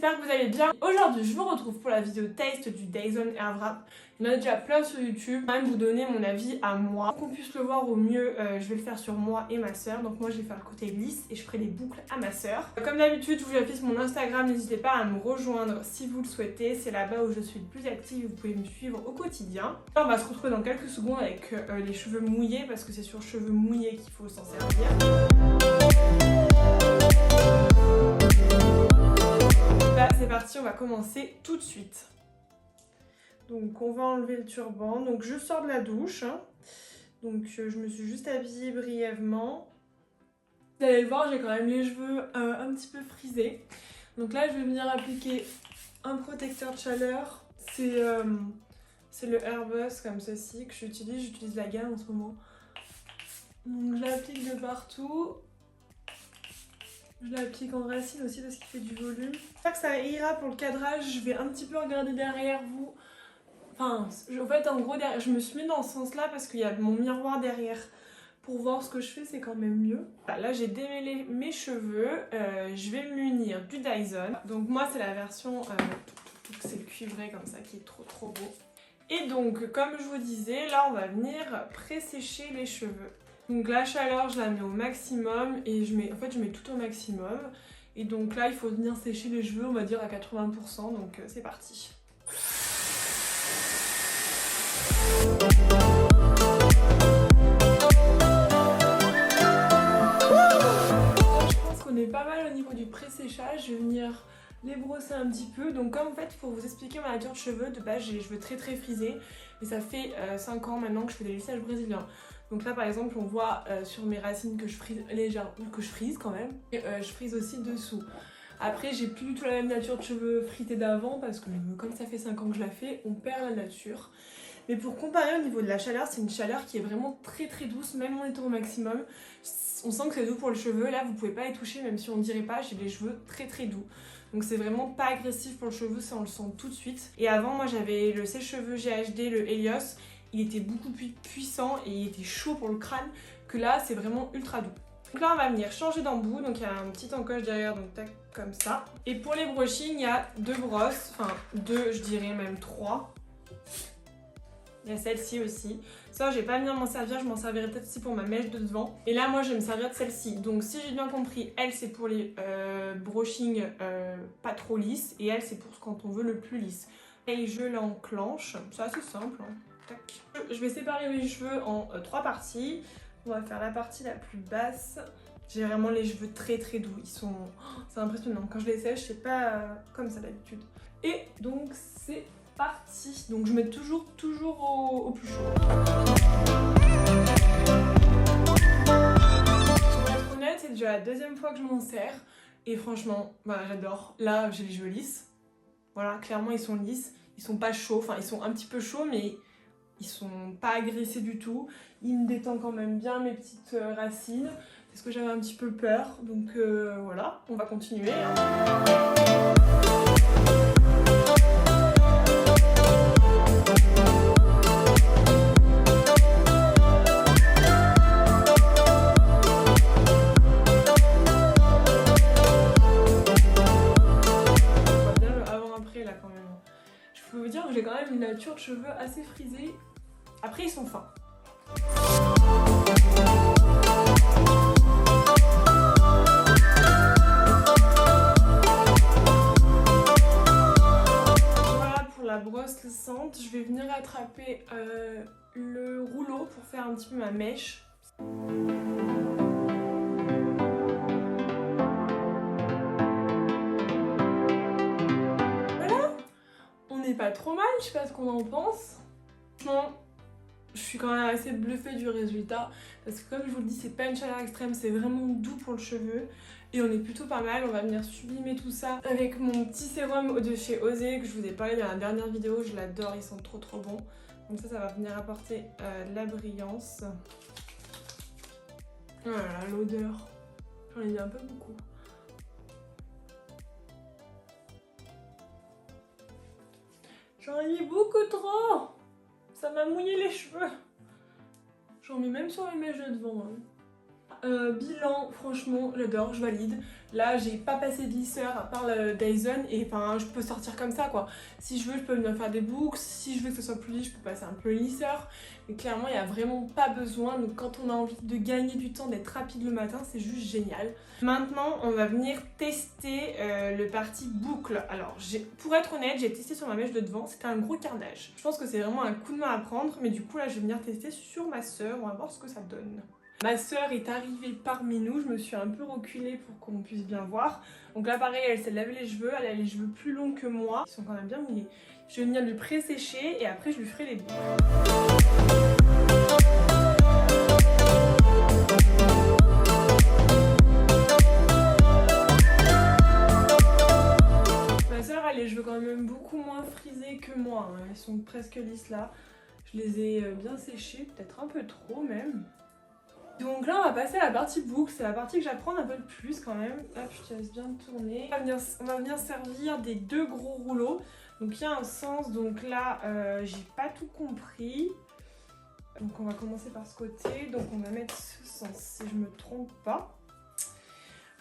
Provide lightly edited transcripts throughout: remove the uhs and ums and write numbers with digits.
j'espère que vous allez bien. Aujourd'hui je vous retrouve pour la vidéo test du Dyson Airwrap. Il y en a déjà plein sur YouTube. Je vais même vous donner mon avis à moi. Pour qu'on puisse le voir au mieux, je vais le faire sur moi et ma soeur. Donc moi je vais faire le côté lisse et je ferai les boucles à ma soeur. Comme d'habitude je vous affiche mon Instagram, n'hésitez pas à me rejoindre si vous le souhaitez. C'est là-bas où je suis le plus active, vous pouvez me suivre au quotidien. Là, on va se retrouver dans quelques secondes avec les cheveux mouillés parce que c'est sur cheveux mouillés qu'il faut s'en servir. Là c'est parti, on va commencer tout de suite. Donc on va enlever le turban. Donc je sors de la douche. Donc je me suis juste habillée brièvement. Vous allez le voir, j'ai quand même les cheveux un petit peu frisés. Donc là je vais venir appliquer un protecteur de chaleur. C'est le Airbus comme ceci que j'utilise. J'utilise la gamme en ce moment. Donc je l'applique de partout. Je l'applique en racine aussi parce qu'il fait du volume. J'espère que ça ira pour le cadrage. Je vais un petit peu regarder derrière vous. Enfin, en fait, en gros, je me suis mis dans ce sens-là parce qu'il y a mon miroir derrière. Pour voir ce que je fais, c'est quand même mieux. Là, j'ai démêlé mes cheveux. Je vais me munir du Dyson. Donc moi, c'est la version... c'est le cuivré comme ça qui est trop beau. Et donc, comme je vous disais, là, on va venir pré-sécher les cheveux. Donc la chaleur, je la mets au maximum et je mets tout au maximum. Et donc là, il faut venir sécher les cheveux, on va dire à 80%. Donc c'est parti. Je pense qu'on est pas mal au niveau du pré-séchage. Je vais venir les brosser un petit peu. Donc comme en fait, pour vous expliquer ma nature de cheveux, de base j'ai les cheveux très frisés. Mais ça fait 5 ans maintenant que je fais des lissages brésiliens. Donc là par exemple on voit sur mes racines que je frise légèrement, que je frise quand même. Et je frise aussi dessous. Après j'ai plus du tout la même nature de cheveux frités d'avant parce que comme ça fait 5 ans que je la fais, on perd la nature. Mais pour comparer au niveau de la chaleur, c'est une chaleur qui est vraiment très douce, même en étant au maximum. On sent que c'est doux pour le cheveu, là vous pouvez pas les toucher même si on dirait pas, j'ai les cheveux très doux. Donc c'est vraiment pas agressif pour le cheveu, ça on le sent tout de suite. Et avant moi j'avais le sèche-cheveux GHD, le Helios, il était beaucoup plus puissant et il était chaud pour le crâne, que là c'est vraiment ultra doux. Donc là on va venir changer d'embout, donc il y a un petit encoche derrière, donc tac comme ça. Et pour les brushing, il y a 2 brosses, enfin 2 je dirais même 3. Il y a celle-ci aussi. Ça, je vais pas venir m'en servir, je m'en servirai peut-être aussi pour ma mèche de devant. Et là, moi, je vais me servir de celle-ci. Donc, si j'ai bien compris, elle, c'est pour les brushing pas trop lisses. Et elle, c'est pour quand on veut le plus lisse. Et je l'enclenche. C'est assez simple. Hein. Tac. Je vais séparer mes cheveux en 3 parties. On va faire la partie la plus basse. J'ai vraiment les cheveux très doux. Ils sont... Oh, c'est impressionnant. Quand je les sèche, c'est pas comme ça d'habitude. Et donc, c'est... parti. Donc je mets toujours au plus chaud. Pour être honnête, c'est déjà la 2e fois que je m'en sers et franchement, bah, j'adore. Là, j'ai les cheveux lisses. Voilà, clairement ils sont lisses. Ils sont pas chauds, enfin ils sont un petit peu chauds mais ils sont pas agressés du tout. Ils me détendent quand même bien mes petites racines. C'est ce que j'avais un petit peu peur. Donc voilà, on va continuer. Je peux vous dire que j'ai quand même une nature de cheveux assez frisée. Après ils sont fins. Voilà pour la brosse lissante. Je vais venir attraper le rouleau pour faire un petit peu ma mèche. Pas trop mal, je sais pas ce qu'on en pense. Franchement, je suis quand même assez bluffée du résultat parce que comme je vous le dis, c'est pas une chaleur extrême, c'est vraiment doux pour le cheveu et on est plutôt pas mal. On va venir sublimer tout ça avec mon petit sérum de chez Osé que je vous ai parlé dans la dernière vidéo, je l'adore, ils sont trop bons. Donc ça va venir apporter de la brillance. Voilà, l'odeur, j'en ai mis un peu beaucoup. J'en ai mis beaucoup trop. Ça m'a mouillé les cheveux. J'en mets même sur les mèches de devant. Hein. bilan, franchement, j'adore, je valide. Là, j'ai pas passé de lisseur à part le Dyson et enfin, je peux sortir comme ça quoi. Si je veux, je peux venir faire des boucles. Si je veux que ce soit plus lisse, je peux passer un peu le lisseur. Mais clairement, il n'y a vraiment pas besoin. Donc, quand on a envie de gagner du temps, d'être rapide le matin, c'est juste génial. Maintenant, on va venir tester le parti boucle. Alors, pour être honnête, j'ai testé sur ma mèche de devant. C'était un gros carnage. Je pense que c'est vraiment un coup de main à prendre. Mais du coup, là, je vais venir tester sur ma soeur. On va voir ce que ça donne. Ma soeur est arrivée parmi nous, je me suis un peu reculée pour qu'on puisse bien voir. Donc là pareil, elle s'est lavé les cheveux, elle a les cheveux plus longs que moi. Ils sont quand même bien mouillés. Je vais venir lui pré-sécher et après je lui ferai les boucles. Ma soeur a les cheveux quand même beaucoup moins frisés que moi. Ils sont presque lisses là. Je les ai bien séchés, peut-être un peu trop même. Donc là on va passer à la partie boucle, c'est la partie que j'apprends un peu le plus quand même. Hop, je te laisse bien tourner. On va venir servir des 2 gros rouleaux. Donc il y a un sens, donc là j'ai pas tout compris. Donc on va commencer par ce côté, donc on va mettre ce sens si je me trompe pas.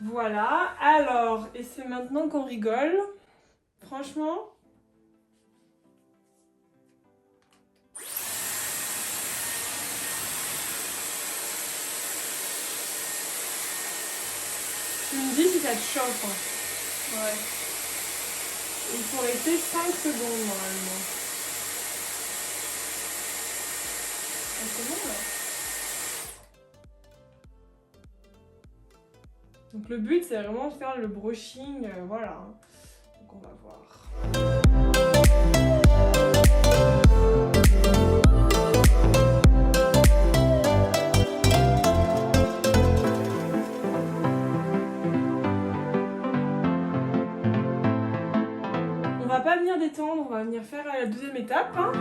Voilà, alors, et c'est maintenant qu'on rigole. Franchement... Tu me dis si ça te chauffe. Hein. Ouais. Il faut rester 5 secondes normalement. Ah, c'est bon là. Donc le but c'est vraiment de faire le brushing, voilà. Donc on va voir. On va pas venir détendre, on va venir faire la deuxième étape. Hein.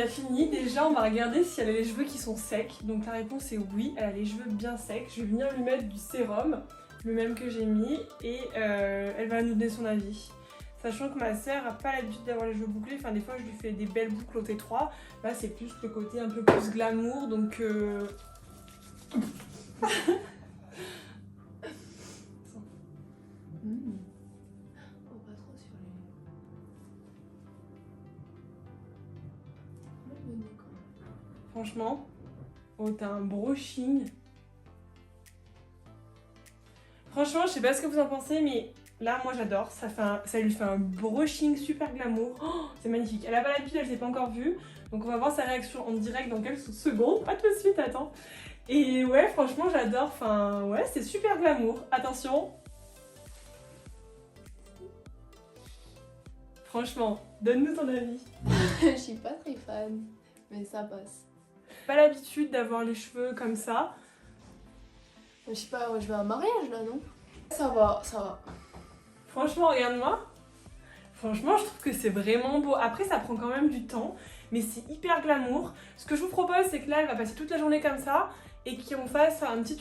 Fini. Déjà on va regarder si elle a les cheveux qui sont secs, donc la réponse est oui, elle a les cheveux bien secs. Je vais venir lui mettre du sérum, le même que j'ai mis, et elle va nous donner son avis. Sachant que ma sœur a pas l'habitude d'avoir les cheveux bouclés, enfin des fois je lui fais des belles boucles au T3, là c'est plus le côté un peu plus glamour, donc franchement, oh t'as un brushing. Franchement, je sais pas ce que vous en pensez, mais là, moi j'adore. Ça lui fait un brushing super glamour. Oh, c'est magnifique. Elle a pas l'habitude, elle s'est pas encore vue. Donc on va voir sa réaction en direct dans quelques secondes. Pas tout de suite, attends. Et ouais, franchement, j'adore. Enfin, ouais, c'est super glamour. Attention. Franchement, donne-nous ton avis. Je suis pas très fan, mais ça passe. Pas l'habitude d'avoir les cheveux comme ça. Je sais pas, je vais à un mariage là, non? Ça va, ça va. Franchement, regarde-moi. Franchement, je trouve que c'est vraiment beau. Après, ça prend quand même du temps, mais c'est hyper glamour. Ce que je vous propose, c'est que là, elle va passer toute la journée comme ça et qu'on fasse un petit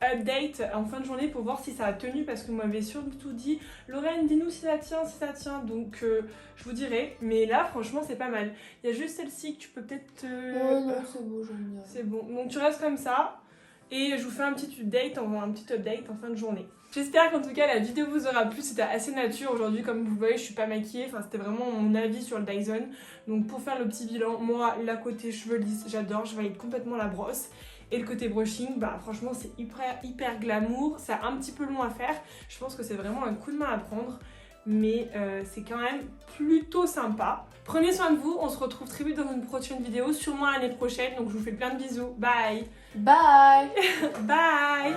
update en fin de journée pour voir si ça a tenu, parce que vous m'avez surtout dit Lorraine, dis-nous si ça tient, donc je vous dirai. Mais là, franchement, c'est pas mal. Il y a juste celle-ci que tu peux peut-être... Oh non, c'est beau, j'aime bien. C'est bon, donc tu restes comme ça. Et je vous fais un petit update en fin de journée. J'espère qu'en tout cas la vidéo vous aura plu, c'était assez nature aujourd'hui, comme vous voyez je suis pas maquillée, enfin c'était vraiment mon avis sur le Dyson. Donc pour faire le petit bilan, moi la côté cheveux lisses j'adore, je valide complètement la brosse. Et le côté brushing, bah franchement c'est hyper glamour, c'est un petit peu long à faire. Je pense que c'est vraiment un coup de main à prendre, mais c'est quand même plutôt sympa. Prenez soin de vous, on se retrouve très vite dans une prochaine vidéo, sûrement l'année prochaine, donc je vous fais plein de bisous. Bye. Bye. Bye.